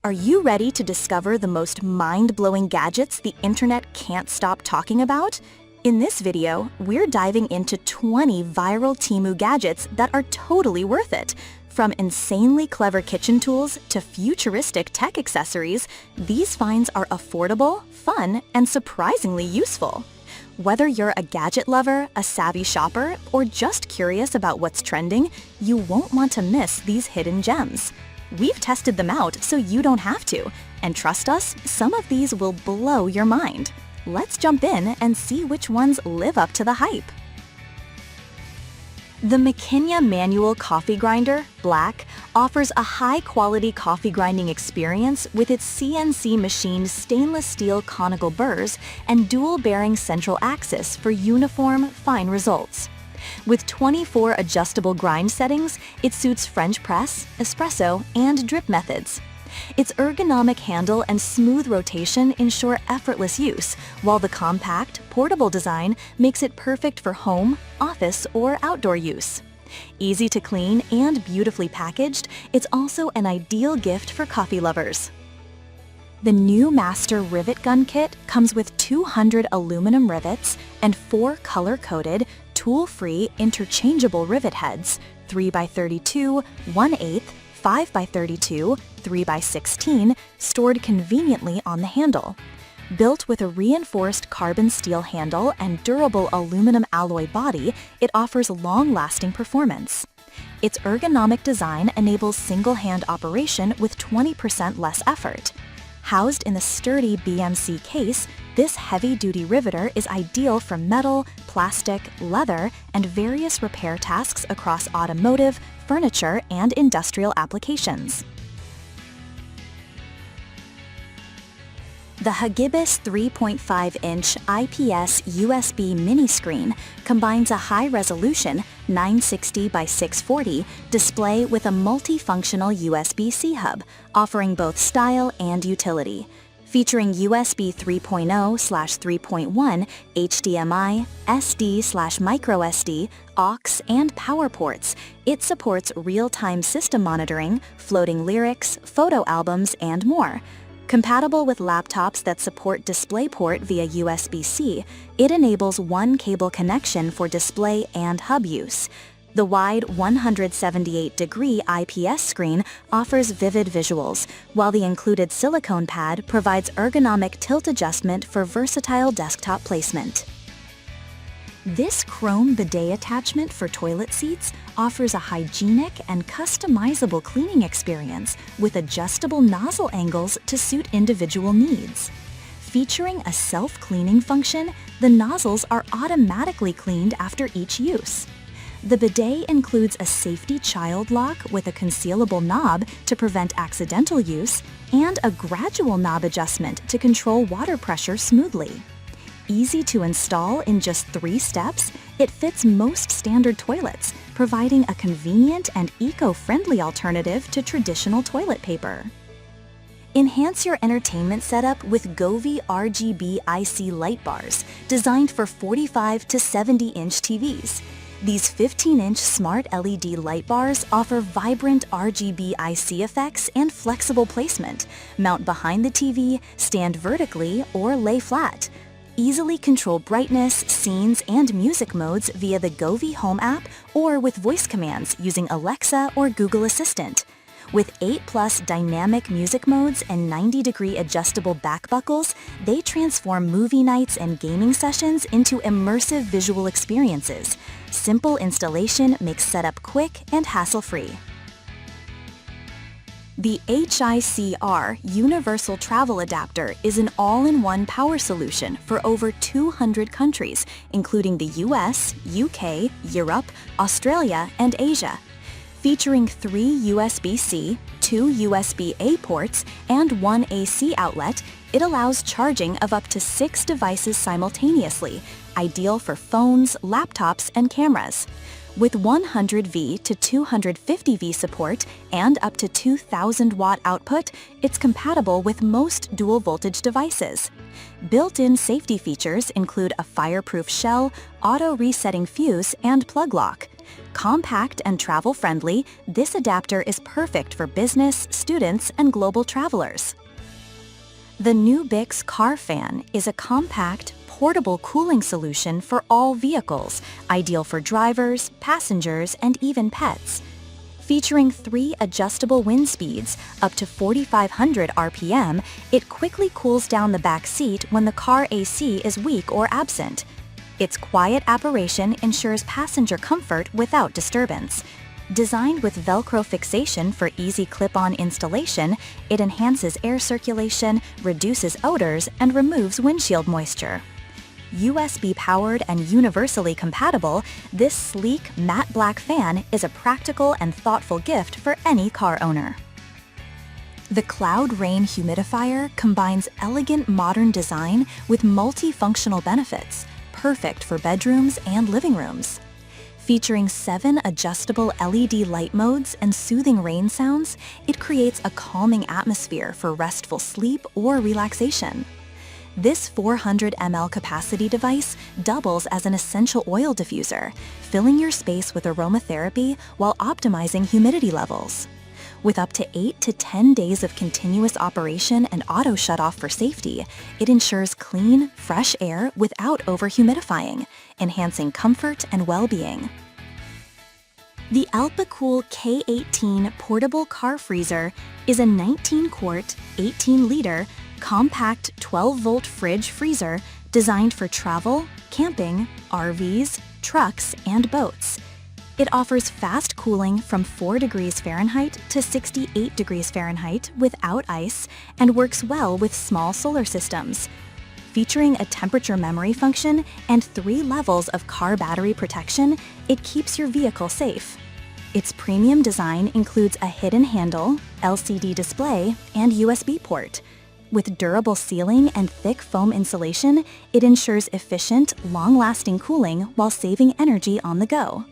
Are you ready to discover the most mind-blowing gadgets the internet can't stop talking about? In this video, we're diving into 20 viral TEMU gadgets that are totally worth it. From insanely clever kitchen tools to futuristic tech accessories, these finds are affordable, fun, and surprisingly useful. Whether you're a gadget lover, a savvy shopper, or just curious about what's trending, you won't want to miss these hidden gems. We've tested them out so you don't have to, and trust us, some of these will blow your mind. Let's jump in and see which ones live up to the hype. The Makina Manual Coffee Grinder, Black, offers a high-quality coffee grinding experience with its CNC machined stainless steel conical burrs and dual-bearing central axis for uniform, fine results. With 24 adjustable grind settings, it suits French press, espresso, and drip methods. Its ergonomic handle and smooth rotation ensure effortless use, while the compact, portable design makes it perfect for home, office, or outdoor use. Easy to clean and beautifully packaged, it's also an ideal gift for coffee lovers. The new Master Rivet Gun Kit comes with 200 aluminum rivets and 4 color-coded, tool-free interchangeable rivet heads, 3x32, 1/8, 5x32, 3x16, stored conveniently on the handle. Built with a reinforced carbon steel handle and durable aluminum alloy body, it offers long-lasting performance. Its ergonomic design enables single-hand operation with 20% less effort. Housed in the sturdy BMC case, this heavy-duty riveter is ideal for metal, plastic, leather, and various repair tasks across automotive, furniture, and industrial applications. The Hagibis 3.5-inch IPS USB mini screen combines a high-resolution 960 by 640 display with a multifunctional USB-C hub, offering both style and utility. Featuring USB 3.0/3.1, HDMI, SD/microSD, aux, and power ports, it supports real-time system monitoring, floating lyrics, photo albums, and more. Compatible with laptops that support DisplayPort via USB-C, it enables one cable connection for display and hub use. The wide 178-degree IPS screen offers vivid visuals, while the included silicone pad provides ergonomic tilt adjustment for versatile desktop placement. This chrome bidet attachment for toilet seats offers a hygienic and customizable cleaning experience with adjustable nozzle angles to suit individual needs. Featuring a self-cleaning function, the nozzles are automatically cleaned after each use. The bidet includes a safety child lock with a concealable knob to prevent accidental use and a gradual knob adjustment to control water pressure smoothly. Easy to install in just 3 steps, it fits most standard toilets, providing a convenient and eco-friendly alternative to traditional toilet paper. Enhance your entertainment setup with Govee RGBIC light bars, designed for 45 to 70-inch TVs. These 15-inch smart LED light bars offer vibrant RGBIC effects and flexible placement. Mount behind the TV, stand vertically, or lay flat. Easily control brightness, scenes, and music modes via the Govee Home app or with voice commands using Alexa or Google Assistant. With 8+ dynamic music modes and 90-degree adjustable back buckles, they transform movie nights and gaming sessions into immersive visual experiences. Simple installation makes setup quick and hassle-free. The HICR Universal Travel Adapter is an all-in-one power solution for over 200 countries, including the US, UK, Europe, Australia, and Asia. Featuring 3 USB-C, 2 USB-A ports, and 1 AC outlet, it allows charging of up to 6 devices simultaneously, ideal for phones, laptops, and cameras. With 100V to 250V support and up to 2,000-watt output, it's compatible with most dual-voltage devices. Built-in safety features include a fireproof shell, auto-resetting fuse, and plug lock, Compact and travel-friendly, this adapter is perfect for business, students, and global travelers. The new Bix Car Fan is a compact, portable cooling solution for all vehicles, ideal for drivers, passengers, and even pets. Featuring 3 adjustable wind speeds, up to 4,500 RPM, it quickly cools down the back seat when the car AC is weak or absent. Its quiet operation ensures passenger comfort without disturbance. Designed with Velcro fixation for easy clip-on installation, it enhances air circulation, reduces odors, and removes windshield moisture. USB-powered and universally compatible, this sleek, matte black fan is a practical and thoughtful gift for any car owner. The Cloud Rain Humidifier combines elegant modern design with multifunctional benefits, perfect for bedrooms and living rooms. Featuring 7 adjustable LED light modes and soothing rain sounds, it creates a calming atmosphere for restful sleep or relaxation. This 400 ml capacity device doubles as an essential oil diffuser, filling your space with aromatherapy while optimizing humidity levels. With up to 8 to 10 days of continuous operation and auto shutoff for safety, it ensures clean, fresh air without over-humidifying, enhancing comfort and well-being. The Alpicool K18 Portable Car Freezer is a 19-quart, 18-liter, compact 12-volt fridge freezer designed for travel, camping, RVs, trucks, and boats. It offers fast cooling from 4 degrees Fahrenheit to 68 degrees Fahrenheit without ice and works well with small solar systems. Featuring a temperature memory function and 3 levels of car battery protection, it keeps your vehicle safe. Its premium design includes a hidden handle, LCD display, and USB port. With durable sealing and thick foam insulation, it ensures efficient, long-lasting cooling while saving energy on the go.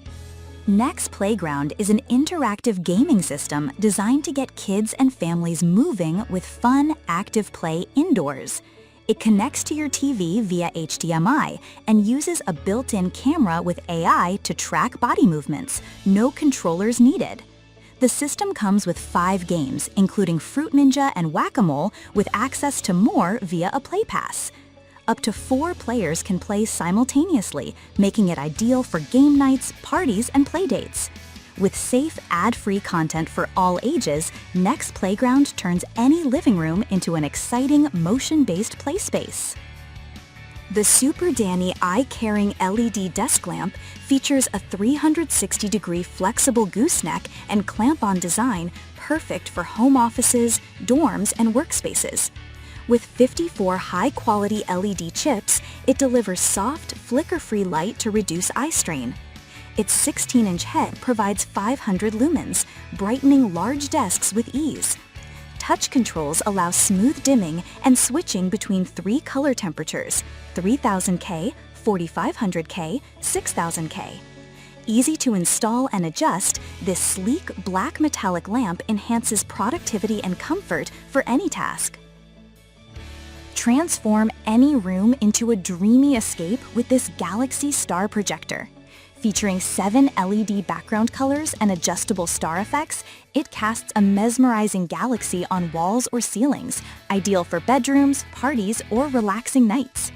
Next Playground is an interactive gaming system designed to get kids and families moving with fun, active play indoors. It connects to your TV via HDMI and uses a built-in camera with AI to track body movements, no controllers needed. The system comes with 5 games, including Fruit Ninja and Whack-A-Mole, with access to more via a Play Pass. Up to 4 players can play simultaneously, making it ideal for game nights, parties, and playdates. With safe, ad-free content for all ages, Next Playground turns any living room into an exciting, motion-based play space. The Super Danny eye-caring LED desk lamp features a 360-degree flexible gooseneck and clamp-on design perfect for home offices, dorms, and workspaces. With 54 high-quality LED chips, it delivers soft, flicker-free light to reduce eye strain. Its 16-inch head provides 500 lumens, brightening large desks with ease. Touch controls allow smooth dimming and switching between 3 color temperatures, 3000K, 4500K, 6000K. Easy to install and adjust, this sleek black metallic lamp enhances productivity and comfort for any task. Transform any room into a dreamy escape with this Galaxy Star Projector. Featuring 7 LED background colors and adjustable star effects, it casts a mesmerizing galaxy on walls or ceilings, ideal for bedrooms, parties, or relaxing nights.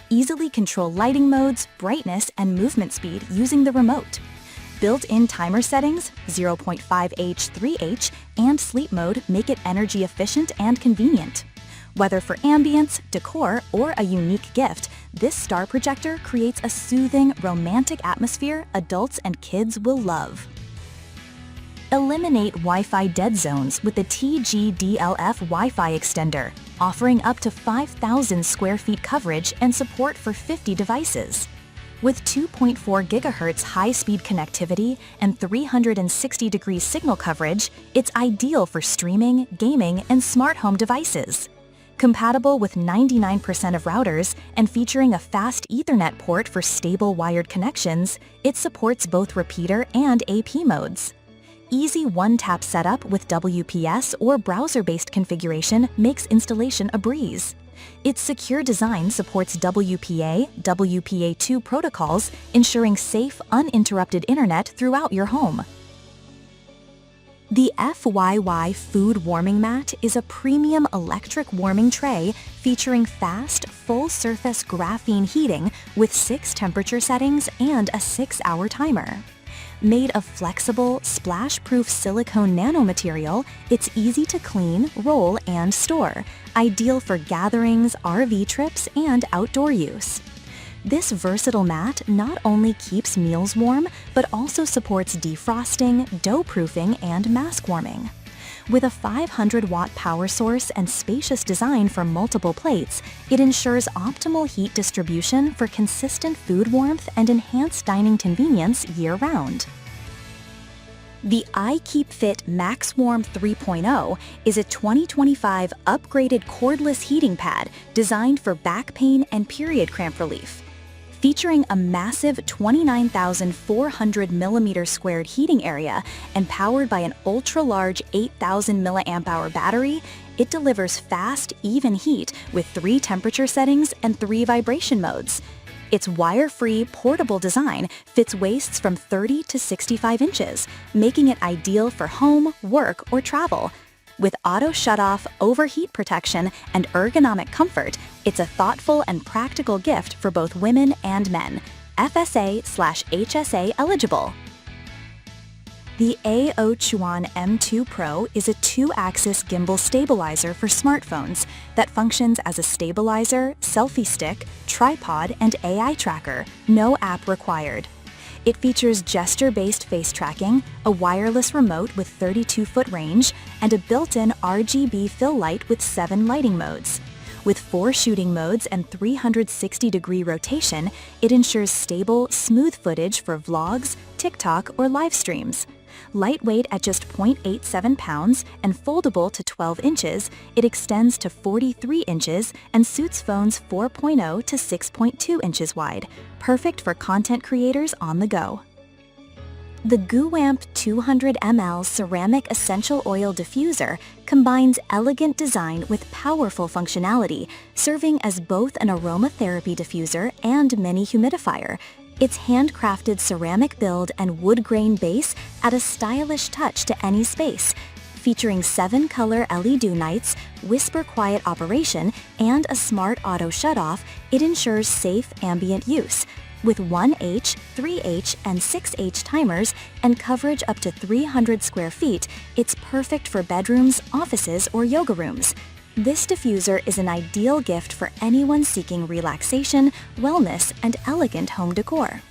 Easily control lighting modes, brightness, and movement speed using the remote. Built-in timer settings, 0.5H, 3H, and sleep mode make it energy efficient and convenient. Whether for ambience, decor, or a unique gift, this star projector creates a soothing, romantic atmosphere adults and kids will love. Eliminate Wi-Fi dead zones with the TGDLF Wi-Fi extender, offering up to 5,000 square feet coverage and support for 50 devices. With 2.4 GHz high-speed connectivity and 360-degree signal coverage, it's ideal for streaming, gaming, and smart home devices. Compatible with 99% of routers and featuring a fast Ethernet port for stable wired connections, it supports both repeater and AP modes. Easy one-tap setup with WPS or browser-based configuration makes installation a breeze. Its secure design supports WPA, WPA2 protocols, ensuring safe, uninterrupted internet throughout your home. The FYY Food Warming Mat is a premium electric warming tray featuring fast, full-surface graphene heating with 6 temperature settings and a 6-hour timer. Made of flexible, splash-proof silicone nanomaterial, it's easy to clean, roll, and store, ideal for gatherings, RV trips, and outdoor use. This versatile mat not only keeps meals warm, but also supports defrosting, dough-proofing, and mask warming. With a 500-watt power source and spacious design for multiple plates, it ensures optimal heat distribution for consistent food warmth and enhanced dining convenience year-round. The iKeepFit MaxWarm 3.0 is a 2025 upgraded cordless heating pad designed for back pain and period cramp relief. Featuring a massive 29,400 mm squared heating area and powered by an ultra-large 8,000 mAh battery, it delivers fast, even heat with 3 temperature settings and 3 vibration modes. Its wire-free, portable design fits waists from 30 to 65 inches, making it ideal for home, work, or travel. With auto shutoff, overheat protection, and ergonomic comfort, it's a thoughtful and practical gift for both women and men. FSA/HSA eligible. The Aochuan M2 Pro is a 2-axis gimbal stabilizer for smartphones that functions as a stabilizer, selfie stick, tripod, and AI tracker, no app required. It features gesture-based face tracking, a wireless remote with 32-foot range, and a built-in RGB fill light with 7 lighting modes. With 4 shooting modes and 360-degree rotation, it ensures stable, smooth footage for vlogs, TikTok, or live streams. Lightweight at just 0.87 pounds and foldable to 12 inches, it extends to 43 inches and suits phones 4.0 to 6.2 inches wide, perfect for content creators on the go. The GooWamp 200 ml Ceramic Essential Oil Diffuser combines elegant design with powerful functionality, serving as both an aromatherapy diffuser and mini humidifier. Its handcrafted ceramic build and wood grain base add a stylish touch to any space. Featuring 7-color LED nights, whisper-quiet operation, and a smart auto shutoff, it ensures safe ambient use. With 1H, 3H, and 6H timers and coverage up to 300 square feet, it's perfect for bedrooms, offices, or yoga rooms. This diffuser is an ideal gift for anyone seeking relaxation, wellness, and elegant home decor.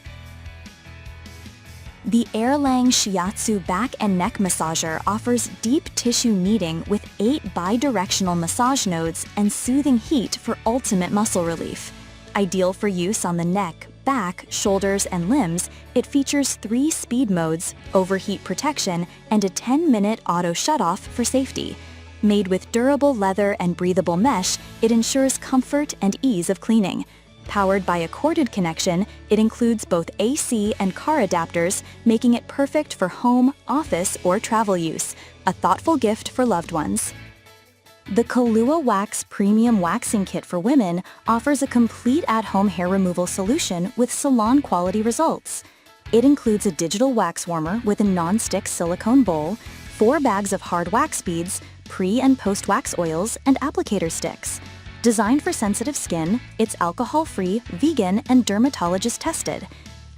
The Erlang Shiatsu Back and Neck Massager offers deep tissue kneading with 8 bi-directional massage nodes and soothing heat for ultimate muscle relief. Ideal for use on the neck, back, shoulders, and limbs, it features 3 speed modes, overheat protection, and a 10-minute auto shutoff for safety. Made with durable leather and breathable mesh, it ensures comfort and ease of cleaning. Powered by a corded connection, it includes both AC and car adapters, making it perfect for home, office, or travel use, a thoughtful gift for loved ones. The Kahlua Wax Premium Waxing Kit for women offers a complete at-home hair removal solution with salon-quality results. It includes a digital wax warmer with a non-stick silicone bowl, 4 bags of hard wax beads, pre- and post-wax oils, and applicator sticks. Designed for sensitive skin, it's alcohol-free, vegan, and dermatologist-tested.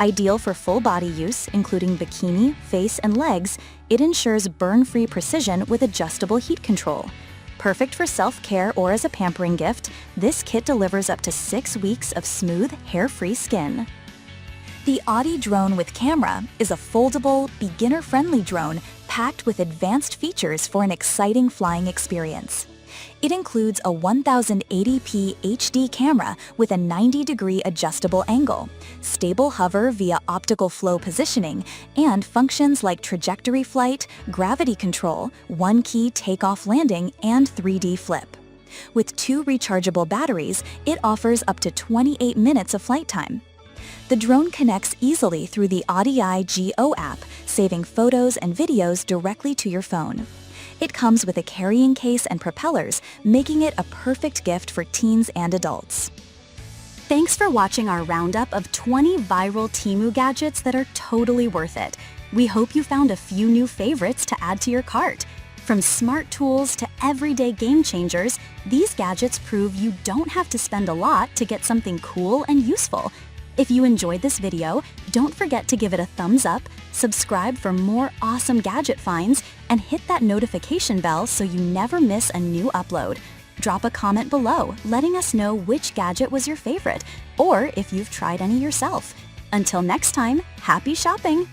Ideal for full-body use, including bikini, face, and legs, it ensures burn-free precision with adjustable heat control. Perfect for self-care or as a pampering gift, this kit delivers up to 6 weeks of smooth, hair-free skin. The Audi Drone with Camera is a foldable, beginner-friendly drone packed with advanced features for an exciting flying experience. It includes a 1080p HD camera with a 90-degree adjustable angle, stable hover via optical flow positioning, and functions like trajectory flight, gravity control, one-key takeoff landing, and 3D flip. With 2 rechargeable batteries, it offers up to 28 minutes of flight time. The drone connects easily through the Audi Go app, saving photos and videos directly to your phone. It comes with a carrying case and propellers, making it a perfect gift for teens and adults. Thanks for watching our roundup of 20 viral Temu gadgets that are totally worth it. We hope you found a few new favorites to add to your cart. From smart tools to everyday game changers, these gadgets prove you don't have to spend a lot to get something cool and useful. If you enjoyed this video, don't forget to give it a thumbs up, subscribe for more awesome gadget finds, and hit that notification bell so you never miss a new upload. Drop a comment below letting us know which gadget was your favorite, or if you've tried any yourself. Until next time, happy shopping!